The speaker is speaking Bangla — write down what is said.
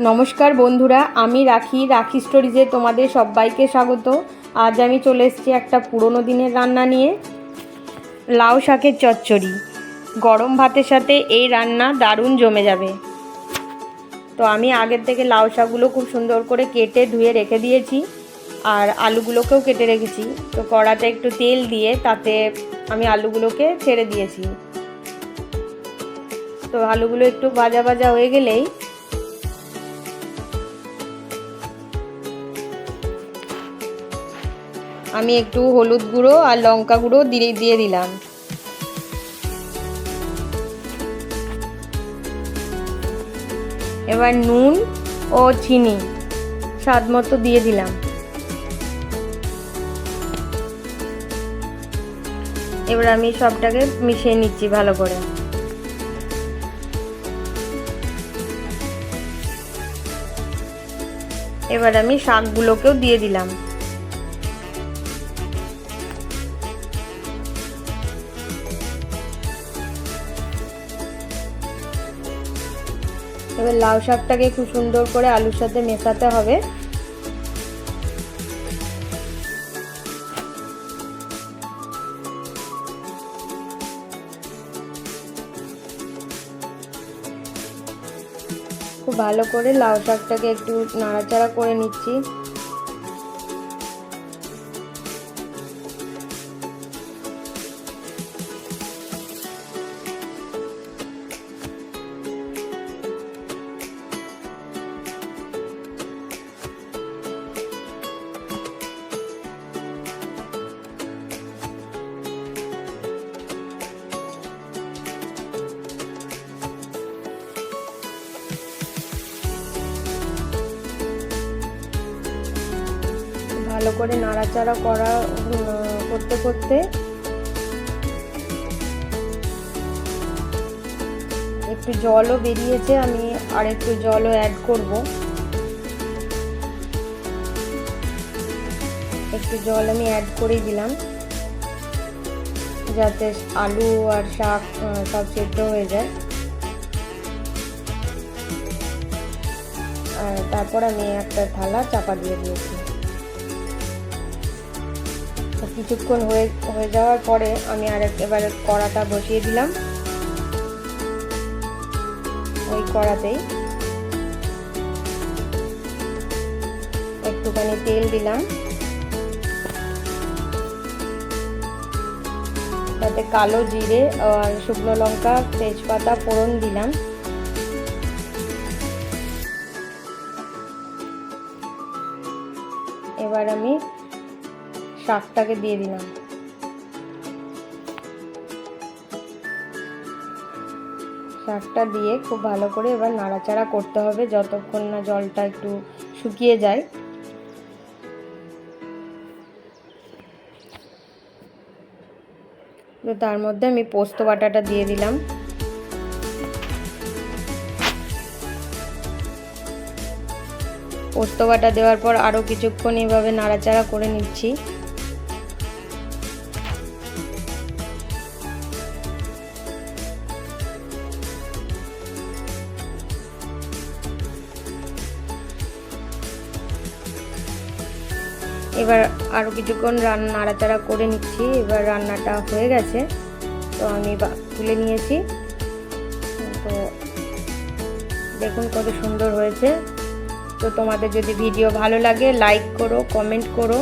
নমস্কার বন্ধুরা, আমি রাখি স্টোরিজে তোমাদের সবাইকে স্বাগত। আজ আমি চলে এসেছি একটা পুরনো দিনের রান্না নিয়ে, লাউ শাকের চচ্চড়ি। গরম ভাতের সাথে এই রান্না দারুণ জমে যাবে। তো আমি আগের থেকে লাউ শাকগুলো খুব সুন্দর করে কেটে ধুয়ে রেখে দিয়েছি, আর আলুগুলোকেও কেটে রেখেছি। তো কড়াতে একটু তেল দিয়ে তাতে আমি আলুগুলোকে ছেড়ে দিয়েছি। তো আলুগুলো একটু ভাজা ভাজা হয়ে গেলেই আমি একটু হলুদ গুঁড়ো আর লঙ্কা গুঁড়ো দিয়ে দিলাম। এবার নুন ও চিনি স্বাদ মতো দিয়ে দিলাম। এবার আমি সবটাকে মিশিয়ে নিচ্ছি ভালো করে। এবার আমি শাকগুলোকেও দিয়ে দিলাম। এবার লাউ শাকটাকে খুব সুন্দর করে আলুর সাথে মেশাতে হবে। খুব ভালো করে লাউ শাকটাকে একটু নাড়াচাড়া করে নিচ্ছি। ভালো করে নাড়াচাড়া করতে করতে একটু জলও বেরিয়েছে, আমি আর একটু জলও অ্যাড করব। একটু জল আমি অ্যাড করেই দিলাম যাতে আলু আর শাক সব সেদ্ধ হয়ে যায়। আর তারপর আমি একটা থালা চাপা দিয়ে দিয়েছি। কিছুক্ষণ হয়ে যাওয়ার পরে আমি এবার কড়াটা বসিয়ে দিলাম। ওই কড়াতেই একটুখানি তেল দিলাম, তাতে কালো জিরে আর শুকনো লঙ্কা তেজপাতা ফোড়ন দিলাম। এবার আমি শাকটাকে দিয়ে দিলাম। শাকটা দিয়ে খুব ভালো করে এবার নাড়াচাড়া করতে হবে যতক্ষণ না জলটা একটু শুকিয়ে যায়। তো তার মধ্যে আমি পোস্ত বাটাটা দিয়ে দিলাম। পোস্ত বাটা দেওয়ার পর আরও কিছুক্ষণ এভাবে নাড়াচাড়া করে নিচ্ছি। এবার আরও কিছুক্ষণ নাড়াচাড়া করে নিচ্ছি। এবার রান্নাটা হয়ে গেছে, তো আমি তুলে নিয়েছি। তো দেখুন কত সুন্দর হয়েছে। তো তোমাদের যদি ভিডিও ভালো লাগে লাইক করো, কমেন্ট করো।